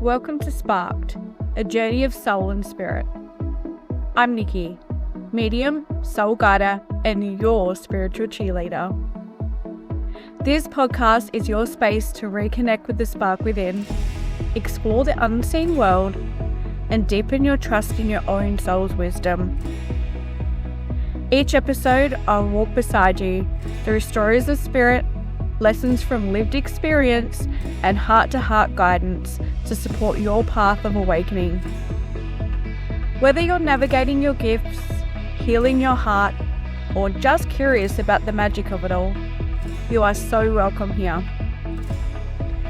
Welcome to Sparked, a journey of soul and spirit. I'm Niccy, medium, soul guider, and your spiritual cheerleader. This podcast is your space to reconnect with the spark within, explore the unseen world, and deepen your trust in your own soul's wisdom. Each episode, I'll walk beside you through stories of spirit, lessons from lived experience, and heart-to-heart guidance to support your path of awakening. Whether you're navigating your gifts, healing your heart, or just curious about the magic of it all, you are so welcome here.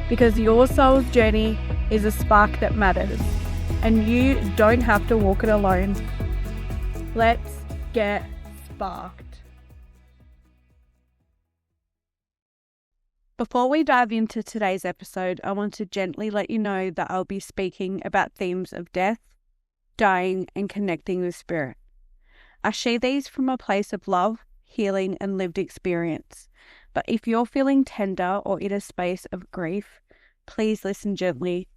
Because your soul's journey is a spark that matters, and you don't have to walk it alone. Let's get sparked. Before we dive into today's episode, I want to gently let you know that I'll be speaking about themes of death, dying, and connecting with spirit. I share these from a place of love, healing, and lived experience. But if you're feeling tender or in a space of grief, please listen gently.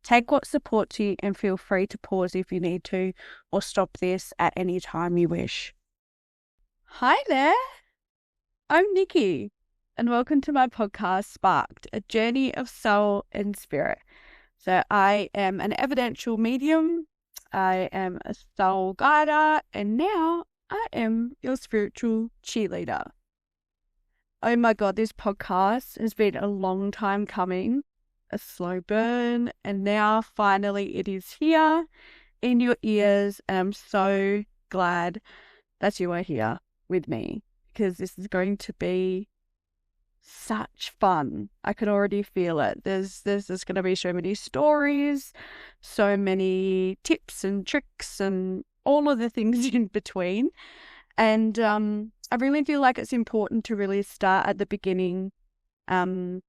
Take what supports you and feel free to pause if you need to, or stop this at any time you wish. Hi there, I'm Niccy, and welcome to my podcast, Sparked, a journey of soul and spirit. So I am an evidential medium, I am a soul guider, and now I am your spiritual cheerleader. Oh my God, this podcast has been a long time coming, a slow burn, and now finally it is here in your ears, and I'm so glad that you are here with me, because this is going to be such fun. I can already feel it. There's going to be so many stories, so many tips and tricks and all of the things in between. And I really feel like it's important to really start at the beginning. I'm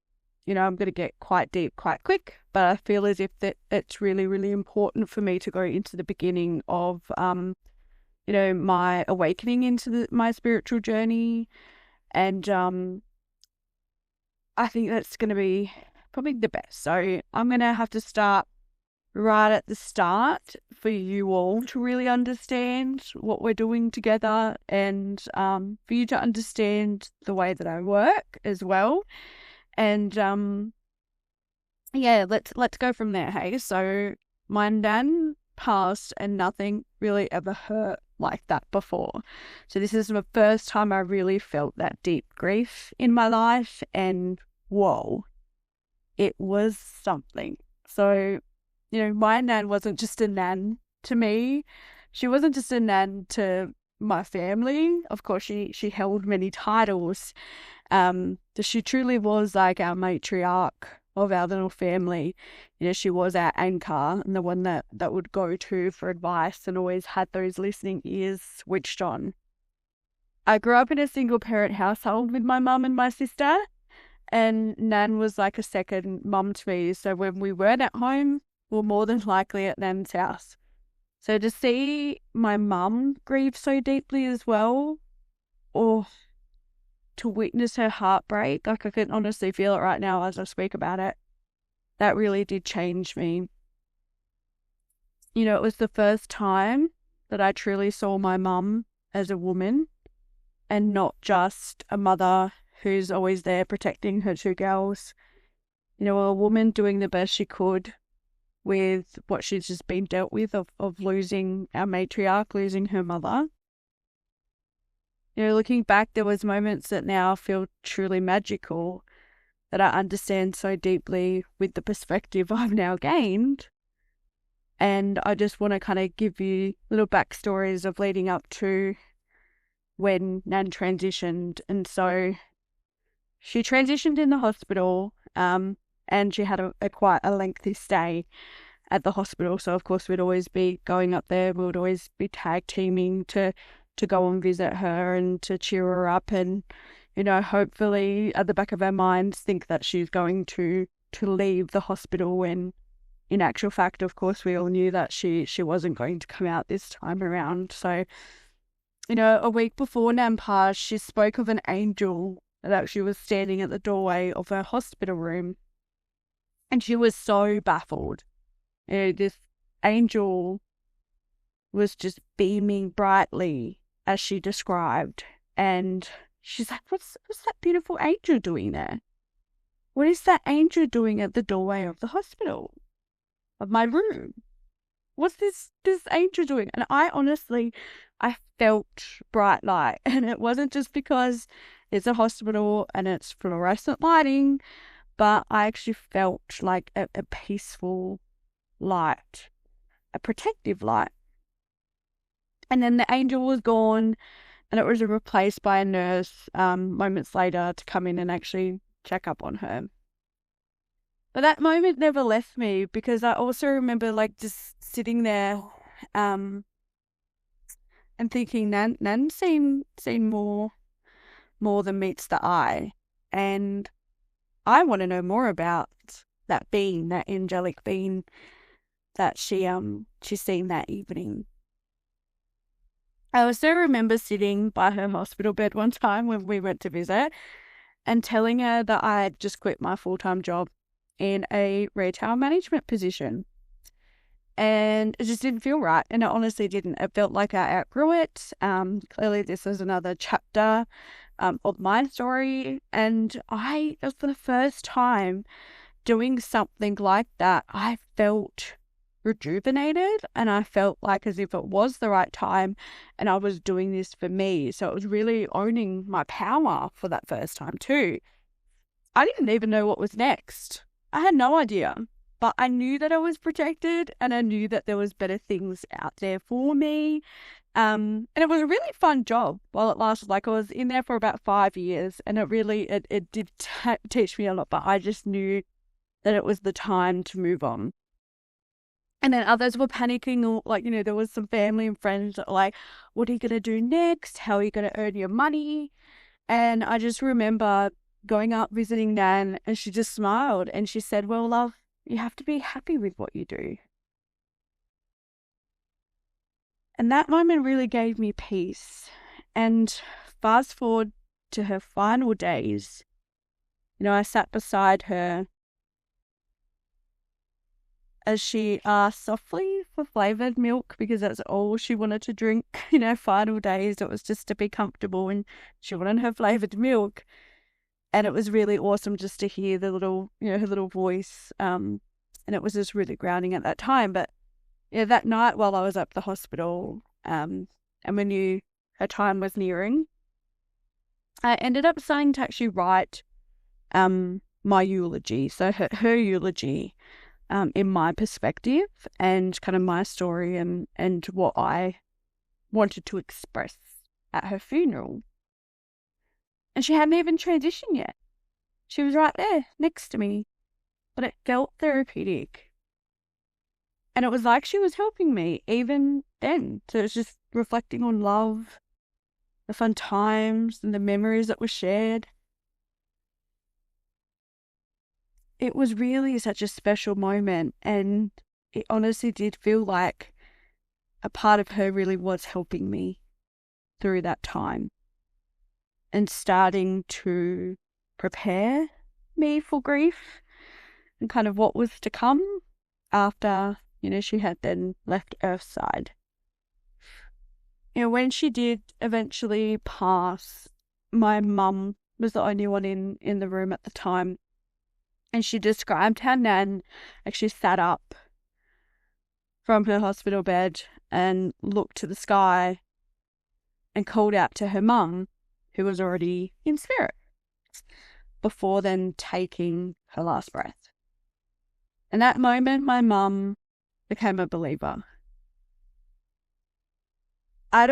going to get quite deep quite quick, but I feel as if that it's really, really important for me to go into the beginning of, my awakening into my spiritual journey. And I think that's going to be probably the best. So I'm going to have to start right at the start for you all to really understand what we're doing together, and for you to understand the way that I work as well. And let's go from there. Hey, so my nan passed and nothing really ever hurt like that before. So this is the first time I really felt that deep grief in my life, and whoa, it was something. So, my nan wasn't just a nan to me. She wasn't just a nan to my family. Of course, she held many titles. She truly was like our matriarch of our little family. She was our anchor and the one that would go to for advice, and always had those listening ears switched on. I grew up in a single parent household with my mum and my sister, and Nan was like a second mum to me. So when we weren't at home, we were more than likely at Nan's house. So to see my mum grieve so deeply as well, or to witness her heartbreak, like I can honestly feel it right now as I speak about it, that really did change me. It was the first time that I truly saw my mum as a woman, and not just a mother who's always there protecting her two girls. A woman doing the best she could with what she's just been dealt with of losing our matriarch, losing her mother. Looking back, there was moments that now feel truly magical, that I understand so deeply with the perspective I've now gained. And I just want to kind of give you little backstories of leading up to when Nan transitioned. And so she transitioned in the hospital, and she had a quite a lengthy stay at the hospital. So of course we'd always be going up there. We would always be tag teaming to go and visit her and to cheer her up, and hopefully at the back of our minds think that she's going to leave the hospital, when in actual fact, of course, we all knew that she wasn't going to come out this time around. So a week before Nan passed, she spoke of an angel that she was standing at the doorway of her hospital room. And she was so baffled. This angel was just beaming brightly as she described. And she's like, what's that beautiful angel doing there? What is that angel doing at the doorway of the hospital, of my room? What's this angel doing? And I felt bright light. And it wasn't just because it's a hospital and it's fluorescent lighting, but I actually felt like a peaceful light, a protective light. And then the angel was gone, and it was replaced by a nurse moments later to come in and actually check up on her. But that moment never left me, because I also remember just sitting there and thinking, Nan seen more than meets the eye. And I want to know more about that being, that angelic being that she seen that evening. I also remember sitting by her hospital bed one time when we went to visit and telling her that I had just quit my full-time job in a retail management position. And it just didn't feel right. And it honestly didn't. It felt like I outgrew it. Clearly this was another chapter of my story. And for the first time doing something like that, I felt rejuvenated, and I felt like as if it was the right time and I was doing this for me. So it was really owning my power for that first time too. I didn't even know what was next. I had no idea, but I knew that I was protected, and I knew that there was better things out there for me. And it was a really fun job while it lasted. I was in there for about 5 years, and it did teach me a lot, but I just knew that it was the time to move on. And then others were panicking, or there was some family and friends that were like, what are you going to do next? How are you going to earn your money? And I just remember going up, visiting Nan, and she just smiled and she said, well, love, you have to be happy with what you do. And that moment really gave me peace. And fast forward to her final days, I sat beside her as she asked softly for flavoured milk, because that's all she wanted to drink. Final days, it was just to be comfortable, and she wanted her flavoured milk. And it was really awesome just to hear the little, her little voice. And it was just really grounding at that time. But that night while I was at the hospital, and we knew her time was nearing, I ended up starting to actually write my eulogy. So her eulogy, in my perspective, and kind of my story and what I wanted to express at her funeral. And she hadn't even transitioned yet. She was right there next to me, but it felt therapeutic. And it was like she was helping me even then. So it was just reflecting on love, the fun times and the memories that were shared. It was really such a special moment, and it honestly did feel like a part of her really was helping me through that time and starting to prepare me for grief and kind of what was to come after, she had then left Earthside. When she did eventually pass, my mum was the only one in the room at the time. And she described how Nan actually sat up from her hospital bed and looked to the sky and called out to her mum, who was already in spirit, before then taking her last breath. In that moment, my mum became a believer. I'd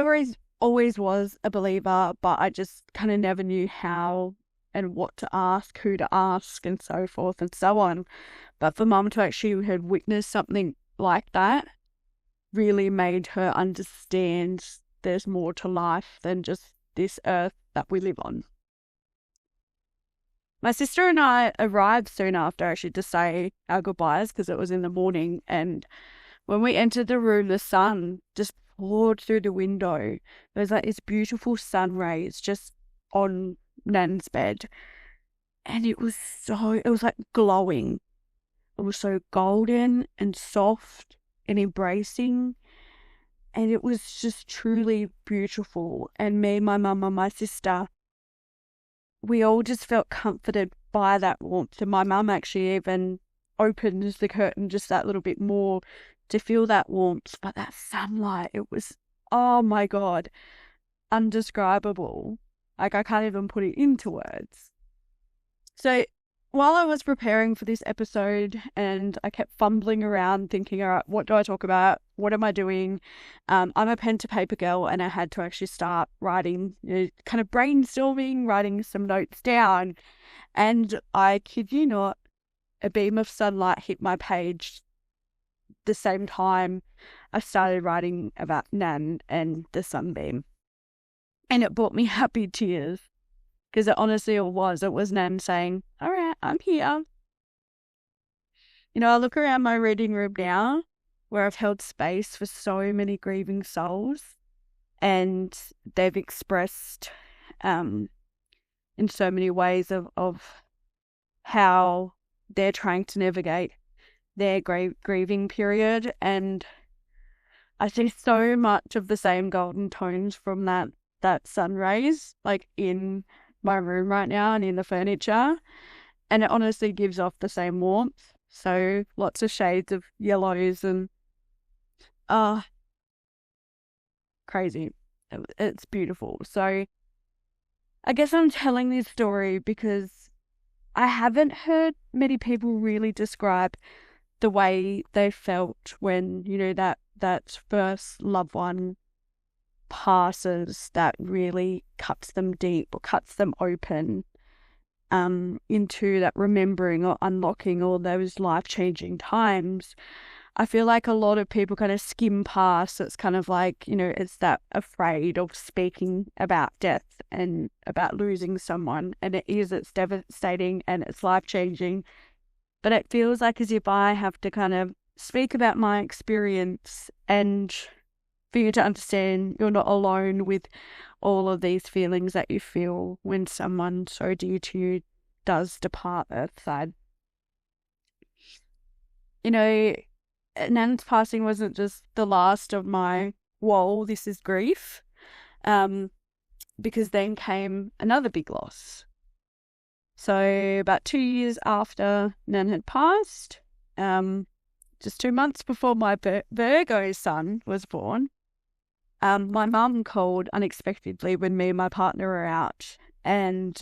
always was a believer, but I just kind of never knew how and what to ask, who to ask, and so forth and so on. But for Mum to actually have witnessed something like that really made her understand there's more to life than just this earth that we live on. My sister and I arrived soon after, actually, to say our goodbyes, because it was in the morning. And when we entered the room, the sun just poured through the window. There was this beautiful sun rays just on Nan's bed, and it was like glowing it was so golden and soft and embracing. And it was just truly beautiful. And me, my mum, and my sister, we all just felt comforted by that warmth. And my mum actually even opened the curtain just that little bit more to feel that warmth. But that sunlight, it was, oh my God, undescribable. Like, I can't even put it into words. So while I was preparing for this episode and I kept fumbling around thinking, all right, what do I talk about? What am I doing? I'm a pen to paper girl, and I had to actually start writing, kind of brainstorming, writing some notes down. And I kid you not, a beam of sunlight hit my page the same time I started writing about Nan and the sunbeam. And it brought me happy tears. Because it was Nan saying, all right, I'm here. I look around my reading room now where I've held space for so many grieving souls, and they've expressed in so many ways of how they're trying to navigate their grieving period. And I see so much of the same golden tones from that sun rays, like in my room right now and in the furniture, and it honestly gives off the same warmth. So lots of shades of yellows and crazy. It's beautiful. So I guess I'm telling this story because I haven't heard many people really describe the way they felt when, that first loved one passes, that really cuts them deep or cuts them open into that remembering or unlocking all those life-changing times. I feel like a lot of people kind of skim past. It's kind of like, it's that afraid of speaking about death and about losing someone. And it's devastating and it's life-changing. But it feels like as if I have to kind of speak about my experience, and for you to understand you're not alone with all of these feelings that you feel when someone so dear to you does depart earthside. Nan's passing wasn't just the last of my, whoa, this is grief, because then came another big loss. So about 2 years after Nan had passed, just 2 months before my Virgo son was born, my mum called unexpectedly when me and my partner were out, and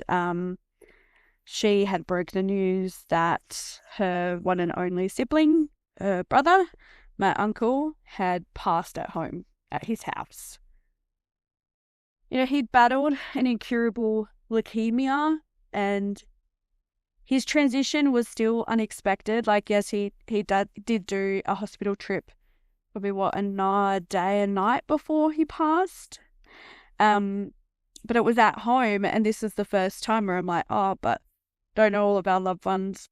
she had broken the news that her one and only sibling, her brother, my uncle, had passed at home at his house. He'd battled an incurable leukemia, and his transition was still unexpected. Like, yes, he did do a hospital trip, probably a day and night before he passed. But it was at home, and this is the first time where I'm like, but don't know all of our loved ones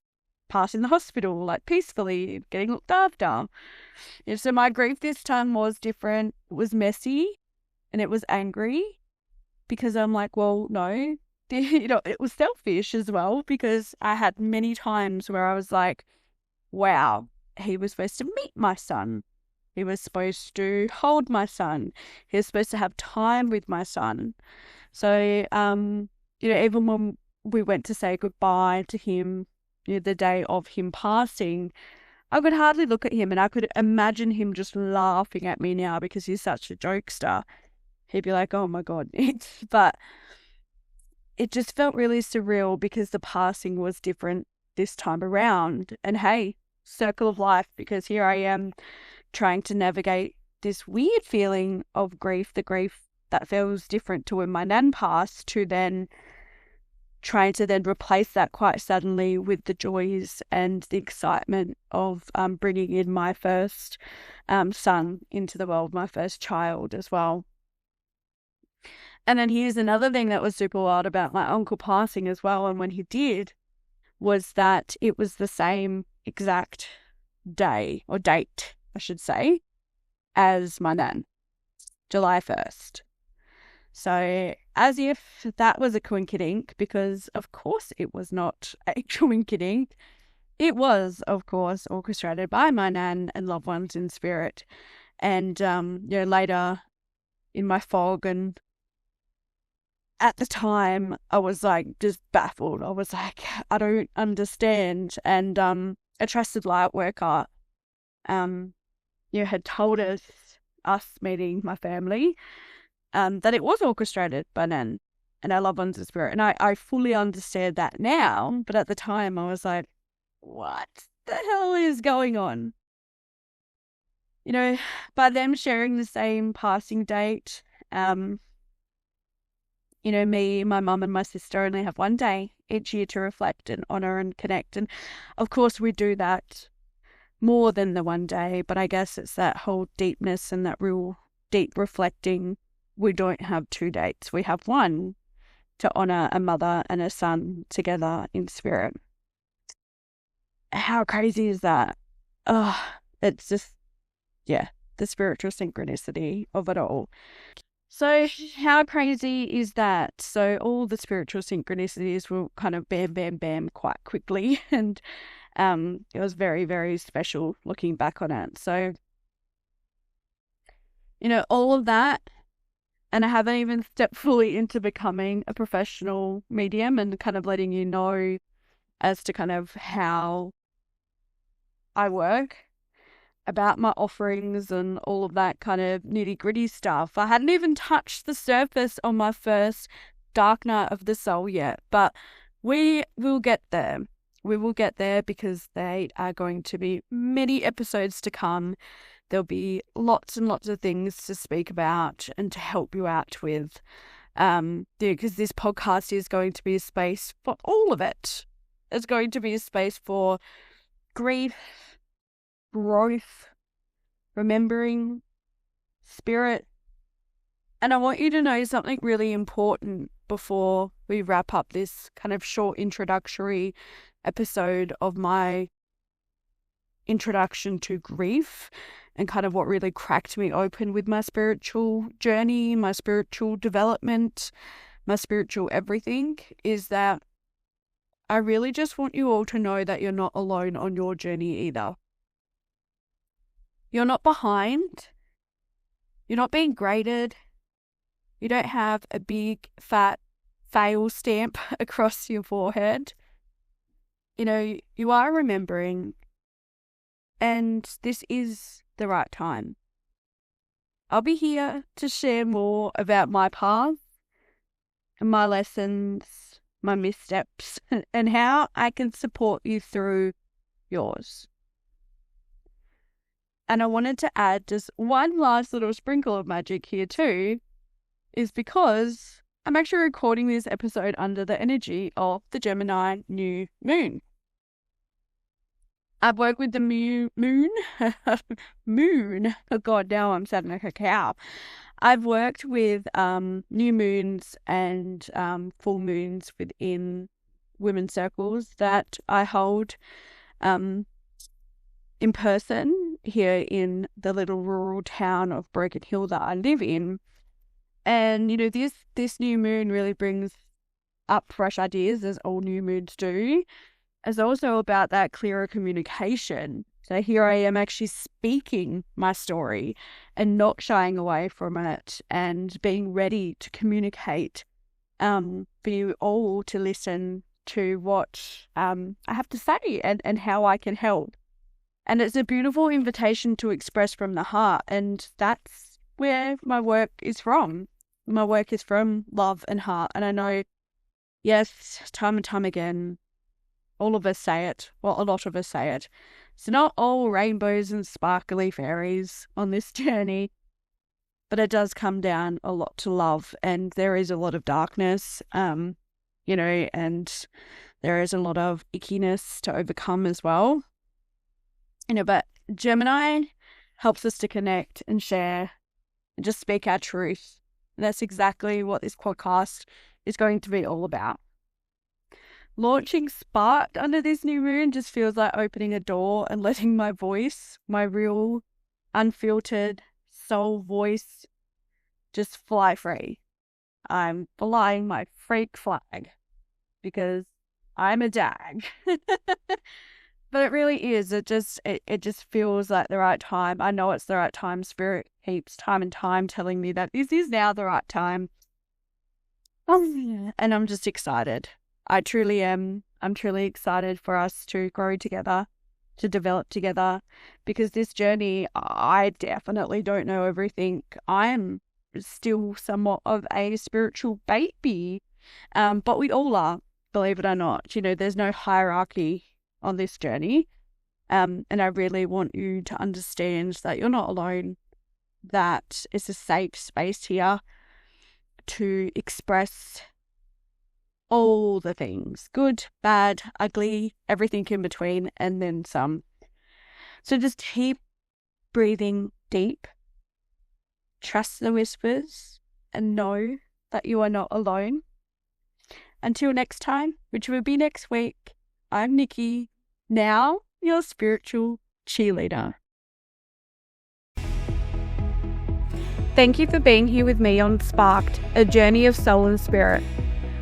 pass in the hospital, like peacefully, getting looked after. So my grief this time was different. It was messy, and it was angry, because I'm like, well, no, it was selfish as well, because I had many times where I was like, wow, he was supposed to meet my son. He was supposed to hold my son. He was supposed to have time with my son. So, even when we went to say goodbye to him, the day of him passing, I could hardly look at him, and I could imagine him just laughing at me now because he's such a jokester. He'd be like, oh my God. But it just felt really surreal because the passing was different this time around. And hey, circle of life, because here I am trying to navigate this weird feeling of grief, the grief that feels different to when my nan passed, to then trying to then replace that quite suddenly with the joys and the excitement of bringing in my first son into the world, my first child as well. And then here's another thing that was super wild about my uncle passing as well, and when he did, was that it was the same exact day, or date, I should say, as my nan, July 1st. So as if that was a coinkydink, because of course it was not a coinkydink, it was, of course, orchestrated by my nan and loved ones in spirit. And, later in my fog, and at the time I was like just baffled. I was like, I don't understand. And a trusted light worker had told us meeting my family, that it was orchestrated by Nan and our loved ones in spirit. And I fully understand that now, but at the time I was like, what the hell is going on? By them sharing the same passing date, me, my mum and my sister only have one day each year to reflect and honour and connect. And of course we do that more than the one day, but I guess it's that whole deepness and that real deep reflecting. We don't have 2 dates. We have one to honour a mother and a son together in spirit. How crazy is that? It's just, the spiritual synchronicity of it all. So how crazy is that? So all the spiritual synchronicities will kind of bam, bam, bam quite quickly. And it was very, very special looking back on it. So, all of that. And I haven't even stepped fully into becoming a professional medium and kind of letting you know as to kind of how I work, about my offerings and all of that kind of nitty-gritty stuff. I hadn't even touched the surface on my first dark night of the soul yet, but we will get there. We will get there because there are going to be many episodes to come. There'll be lots and lots of things to speak about and to help you out with. Because this podcast is going to be a space for all of it. It's going to be a space for grief, growth, remembering, spirit. And I want you to know something really important before we wrap up this kind of short introductory episode of my introduction to grief and kind of what really cracked me open with my spiritual journey, my spiritual development, my spiritual everything, is that I really just want you all to know that you're not alone on your journey either. You're not behind. You're not being graded. You don't have a big fat fail stamp across your forehead. You are remembering, and this is the right time. I'll be here to share more about my path and my lessons, my missteps, and how I can support you through yours. And I wanted to add just one last little sprinkle of magic here too, is because I'm actually recording this episode under the energy of the Gemini new moon. I've worked with the moon. Oh God, now I'm sounding like a cow. I've worked with new moons and full moons within women's circles that I hold in person here in the little rural town of Broken Hill that I live in. And, this new moon really brings up fresh ideas, as all new moons do. It's also about that clearer communication. So here I am actually speaking my story and not shying away from it and being ready to communicate for you all to listen to what I have to say and how I can help. And it's a beautiful invitation to express from the heart. And that's where my work is from. My work is from love and heart. And I know, yes, time and time again, all of us say it. Well, a lot of us say it. It's not all rainbows and sparkly fairies on this journey, but it does come down a lot to love. And there is a lot of darkness, and there is a lot of ickiness to overcome as well. But Gemini helps us to connect and share and just speak our truth. And that's exactly what this podcast is going to be all about. Launching Sparked under this new moon just feels like opening a door and letting my voice, my real, unfiltered soul voice, just fly free. I'm flying my freak flag because I'm a dag. But it really is. It just feels like the right time. I know it's the right time. Spirit keeps time and time telling me that this is now the right time. And I'm just excited. I truly am. I'm truly excited for us to grow together, to develop together, because this journey, I definitely don't know everything. I'm still somewhat of a spiritual baby, but we all are, believe it or not. There's no hierarchy on this journey, and I really want you to understand that you're not alone, that it's a safe space here to express all the things, good, bad, ugly, everything in between, and then some. So just keep breathing deep, trust the whispers, and know that you are not alone. Until next time, which will be next week, I'm Niccy, now your spiritual cheerleader. Thank you for being here with me on Sparked, a journey of soul and spirit.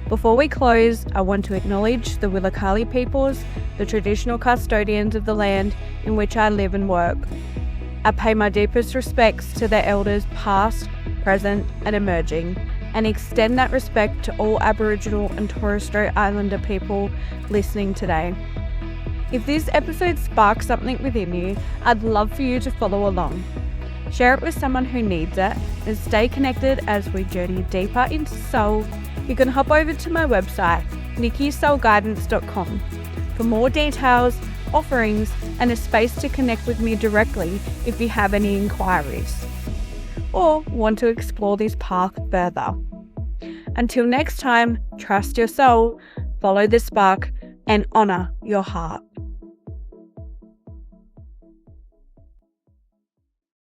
Before we close, I want to acknowledge the Willakali peoples, the traditional custodians of the land in which I live and work. I pay my deepest respects to their elders past, present and emerging, and extend that respect to all Aboriginal and Torres Strait Islander people listening today. If this episode sparks something within you, I'd love for you to follow along. Share it with someone who needs it, and stay connected as we journey deeper into soul. You can hop over to my website, nickysoulguidance.com, for more details, offerings, and a space to connect with me directly if you have any inquiries, or want to explore this path further. Until next time, trust your soul, follow the spark, and honour your heart.